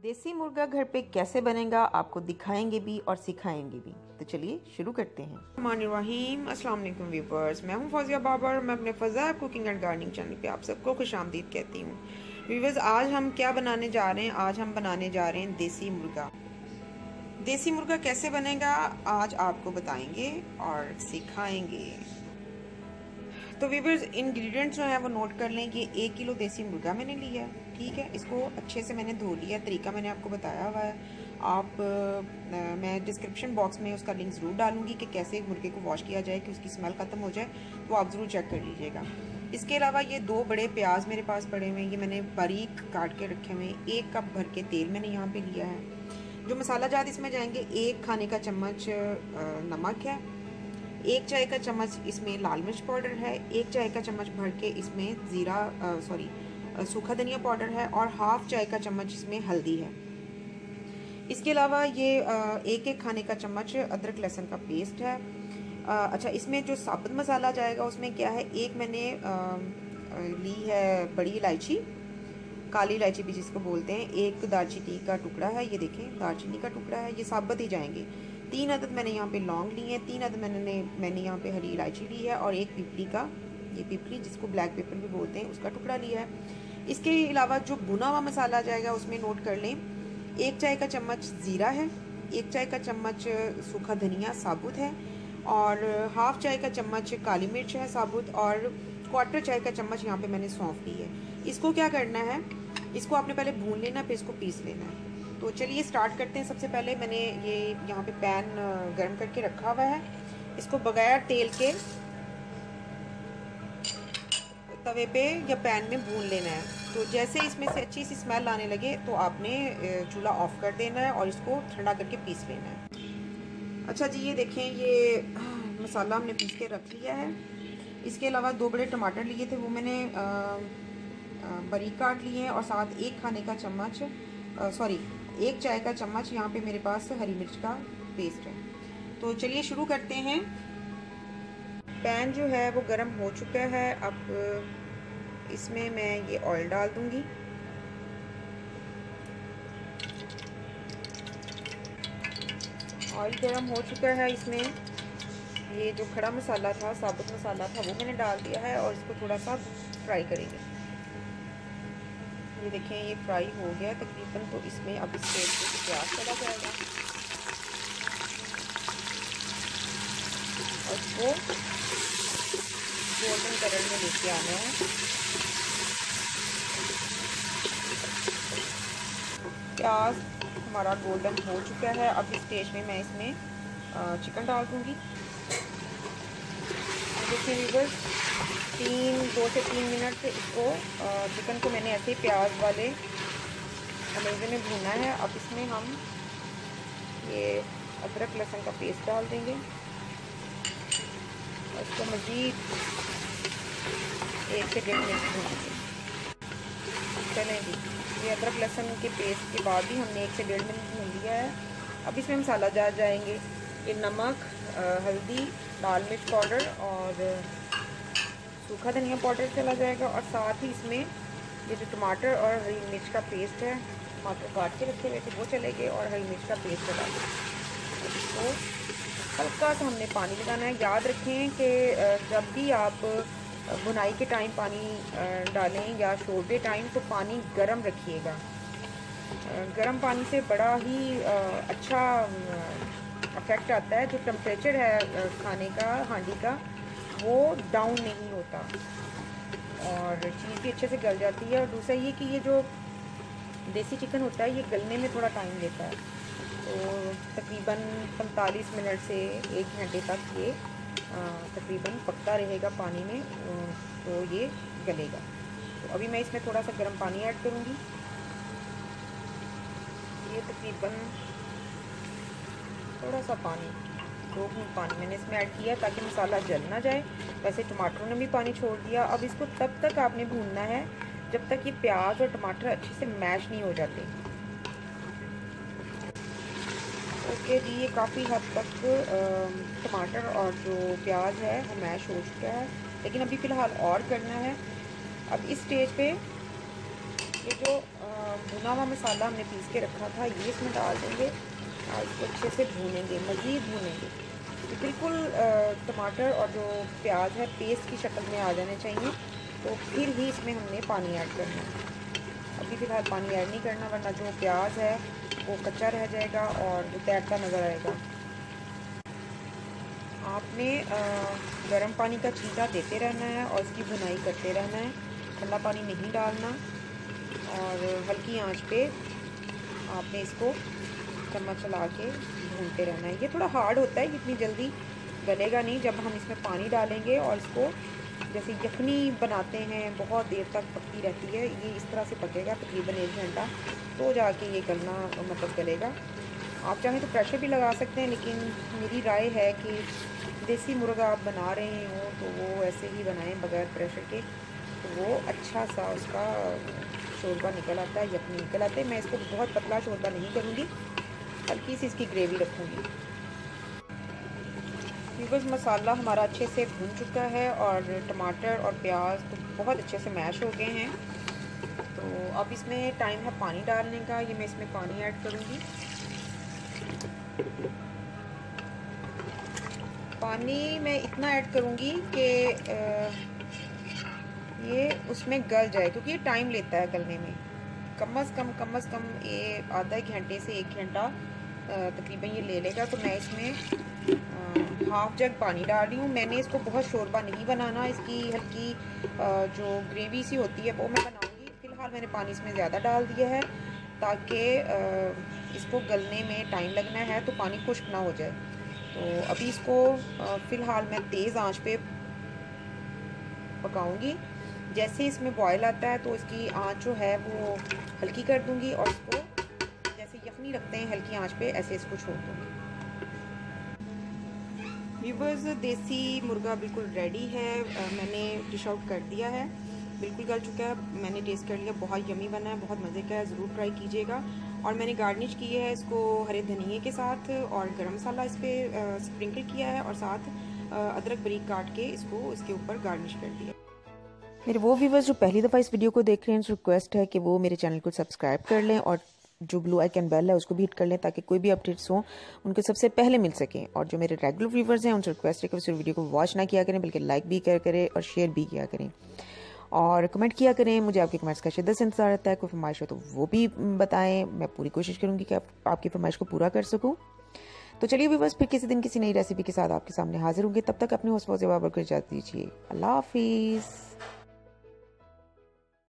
देसी मुर्गा घर पे कैसे बनेगा आपको दिखाएंगे भी और सिखाएंगे भी। तो चलिए शुरू करते हैं। रहीम अस्सलाम वालेकुम व्यूवर्स, मैं हूं फौजिया बाबर। मैं अपने फ़ज़ा कुकिंग एंड गार्डनिंग चैनल पे आप सबको खुशामदीद कहती हूं। व्यूवर्स, आज हम क्या बनाने जा रहे हैं? आज हम बनाने जा रहे हैं देसी मुर्गा। देसी मुर्गा कैसे बनेगा आज आपको बताएंगे और सिखाएंगे। तो व्यूवर्स, इंग्रेडिएंट्स जो है वो नोट कर लें कि 1 किलो देसी मुर्गा मैंने लिया है। ठीक है, इसको अच्छे से मैंने धो लिया। तरीका मैंने आपको बताया हुआ है। मैं डिस्क्रिप्शन बॉक्स में उसका लिंक ज़रूर डालूंगी कि कैसे मुर्गे को वॉश किया जाए कि उसकी स्मेल ख़त्म हो जाए, तो आप ज़रूर चेक कर लीजिएगा। इसके अलावा ये 2 बड़े प्याज मेरे पास पड़े हुए हैं, ये मैंने बारीक काट के रखे हुए हैं। 1 कप भर के तेल मैंने यहाँ पे लिया है। जो मसाला जात इसमें जाएंगे, 1 खाने का चम्मच नमक है, 1 चाय का चम्मच इसमें लाल मिर्च पाउडर है, 1 चाय का चम्मच भर के इसमें सूखा धनिया पाउडर है और हाफ चाय का चम्मच इसमें हल्दी है। इसके अलावा ये 1 खाने का चम्मच अदरक लहसुन का पेस्ट है। अच्छा, इसमें जो साबुत मसाला जाएगा उसमें क्या है, 1 मैंने ली है बड़ी इलायची, काली इलायची भी जिसको बोलते हैं, 1 दालचीनी का टुकड़ा है, ये देखें दालचीनी का टुकड़ा है, ये साबुत ही जाएंगे। 3 अदद मैंने यहाँ पे लौंग ली है, 3 अदद मैंने यहाँ पे हरी इलायची ली है और 1 पिपली जिसको ब्लैक पेपर भी बोलते हैं उसका टुकड़ा लिया है। इसके अलावा जो भुना हुआ मसाला जाएगा उसमें नोट कर लें, 1 चाय का चम्मच ज़ीरा है, 1 चाय का चम्मच सूखा धनिया साबुत है और हाफ चाय का चम्मच काली मिर्च है साबुत और 1/4 चाय का चम्मच यहाँ पे मैंने सौंफ ली है। इसको क्या करना है, इसको आपने पहले भून लेना, फिर इसको पीस लेना है। तो चलिए स्टार्ट करते हैं। सबसे पहले मैंने ये यहाँ पे पैन गर्म करके रखा हुआ है। इसको बगैर तेल के तवे पे या पैन में भून लेना है। तो जैसे इसमें से अच्छी सी स्मेल आने लगे तो आपने चूल्हा ऑफ कर देना है और इसको ठंडा करके पीस लेना है। अच्छा जी, ये देखें, ये मसाला हमने पीस के रख लिया है। इसके अलावा 2 बड़े टमाटर लिए थे, वो मैंने बारीक काट लिए हैं और साथ 1 खाने का चम्मच 1 चाय का चम्मच यहाँ पे मेरे पास हरी मिर्च का पेस्ट है। तो चलिए शुरू करते हैं। पैन जो है वो गर्म हो चुका है। अब इसमें मैं ये ऑयल डाल दूंगी। ऑयल गर्म हो चुका है। इसमें ये जो खड़ा मसाला था, साबुत मसाला था, वो मैंने डाल दिया है और इसको थोड़ा सा फ्राई करेंगे। ये देखें, ये फ्राई हो गया तकरीबन। तो इसमें अब इस तेल पे प्याज चला जाएगा और इसको गोल्डन कलर में लेके आना है। प्याज हमारा गोल्डन हो चुका है। अब इस स्टेज में मैं इसमें चिकन डाल दूंगी। देखिए व्यूअर्स, 2 से 3 मिनट से इसको चिकन को मैंने ऐसे प्याज वाले अंदाजे में भूना है। अब इसमें हम ये अदरक लहसुन का पेस्ट डाल देंगे और इसको मज़ीद 1 से 1.5 मिनट भूनेंगे। चलें जी, ये अदरक लहसुन के पेस्ट के बाद भी हमने 1 से 1.5 मिनट भून लिया है। अब इसमें मसाला जार जाएंगे, ये नमक, हल्दी, लाल मिर्च पाउडर और सूखा धनिया पाउडर चला जाएगा और साथ ही इसमें ये जो टमाटर और हरी मिर्च का पेस्ट है, टमाटर काट के रखे हुए थे वो चले गए और हरी मिर्च का पेस्ट चला गया। तो हल्का सा हमने पानी लगाना है। याद रखें कि जब भी आप बुनाई के टाइम पानी डालें या शोरबे टाइम, तो पानी गर्म रखिएगा। गर्म पानी से बड़ा ही अच्छा इफेक्ट आता है। जो टेम्परेचर है खाने का, हांडी का, वो डाउन नहीं होता और चीज़ भी अच्छे से गल जाती है। और दूसरा ये कि ये जो देसी चिकन होता है ये गलने में थोड़ा टाइम लेता है। तो तकरीबन 45 मिनट से 1 घंटे तक ये तकरीबन पकता रहेगा पानी में, तो ये गलेगा। तो अभी मैं इसमें थोड़ा सा गर्म पानी ऐड करूँगी। ये तकरीबन थोड़ा सा पानी, 2 घूंट पानी मैंने इसमें ऐड किया ताकि मसाला जल ना जाए। वैसे टमाटरों ने भी पानी छोड़ दिया। अब इसको तब तक आपने भूनना है जब तक ये प्याज और टमाटर अच्छे से मैश नहीं हो जाते। ओके जी, ये काफ़ी हद तक टमाटर और जो प्याज है वो मैश हो चुका है, लेकिन अभी फ़िलहाल और करना है। अब इस स्टेज पे ये जो भुना हुआ मसाला हमने पीस के रखा था, ये इसमें डाल देंगे और इसको अच्छे से भूनेंगे, मज़ीद भूनेंगे। तो बिल्कुल टमाटर और जो प्याज है पेस्ट की शक्ल में आ जाने चाहिए, तो फिर ही इसमें हमने पानी ऐड करना है। अभी फ़िलहाल पानी ऐड नहीं करना, वरना जो प्याज है वो कच्चा रह जाएगा और वो तैरता नज़र आएगा। आपने गर्म पानी का छींटा देते रहना है और इसकी भुनाई करते रहना है, ठंडा पानी नहीं डालना। और हल्की आंच पे आपने इसको चम्मच चला के भूनते रहना है। ये थोड़ा हार्ड होता है, इतनी जल्दी गलेगा नहीं। जब हम इसमें पानी डालेंगे और इसको जैसे यखनी बनाते हैं बहुत देर तक पकती रहती है, ये इस तरह से पकेगा तकरीबन 1 घंटा, तो जाके ये गलना मतलब गलेगा। आप चाहें तो प्रेशर भी लगा सकते हैं, लेकिन मेरी राय है कि देसी मुर्गा आप बना रहे हो तो वो ऐसे ही बनाएं बगैर प्रेशर के, तो वो अच्छा सा उसका शोरबा निकल आता है, यखनी निकल आते हैं। मैं इसको बहुत पतला शोरबा नहीं करूँगी, हल्की सी इसकी ग्रेवी रखूँगी। बस मसाला हमारा अच्छे से भून चुका है और टमाटर और प्याज तो बहुत अच्छे से मैश हो गए हैं। तो अब इसमें टाइम है पानी डालने का। ये मैं इसमें पानी ऐड करूँगी। पानी मैं इतना ऐड करूँगी कि ये उसमें गल जाए, क्योंकि ये टाइम लेता है गलने में। कम से कम ये आधा घंटे से 1 घंटा तकरीबन ये ले लेगा। तो मैं इसमें हाफ जग पानी डाल रही हूँ। मैंने इसको बहुत शोरबा नहीं बनाना, इसकी हल्की जो ग्रेवी सी होती है वो मैं बनाऊँगी। फ़िलहाल मैंने पानी इसमें ज़्यादा डाल दिया है ताकि इसको गलने में टाइम लगना है, तो पानी खुश्क ना हो जाए। तो अभी इसको फ़िलहाल मैं तेज़ आंच पे पकाऊंगी। जैसे इसमें बॉयल आता है तो इसकी आंच जो है वो हल्की कर दूंगी और इसको जैसे यखनी रखते हैं हल्की आंच पे, ऐसे इसको छोड़ दूंगी। व्यूअर्स, देसी मुर्गा बिल्कुल रेडी है। मैंने डिश आउट कर दिया है, बिल्कुल गल चुका है। मैंने टेस्ट कर लिया, बहुत यमी बना है, बहुत मज़े का है, ज़रूर ट्राई कीजिएगा। और मैंने गार्निश की है इसको हरे धनिए के साथ और गरम मसाला इस पर स्प्रिंकल किया है और साथ अदरक बारीक काट के इसको इसके ऊपर गार्निश कर दिया। मेरे वो व्यूवर्स जो पहली दफ़ा इस वीडियो को देख रहे हैं, रिक्वेस्ट है कि वो मेरे चैनल को सब्सक्राइब कर लें और जो ब्लू आइकन बेल है उसको भी हिट कर लें, ताकि कोई भी अपडेट्स हो उनको सबसे पहले मिल सकें। और जो मेरे रेगुलर व्यूवर्स हैं उनसे रिक्वेस्ट है कि उस वीडियो को वॉच ना किया करें, बल्कि लाइक भी करें और शेयर भी किया करें और कमेंट किया करें। मुझे आपके कमेंट्स का शिद्दत से इंतजार रहता है। कोई फरमाइश हो तो वो भी बताएं, मैं पूरी कोशिश करूँगी कि आपकी फरमाइश को पूरा कर सकूँ। तो चलिए व्यूवर्स, फिर किसी दिन किसी नई रेसिपी के साथ आपके सामने हाजिर होंगे। तब तक अपने होस्ट फौजिया बाबर को इजाज़त दीजिए। अल्लाह हाफिज़।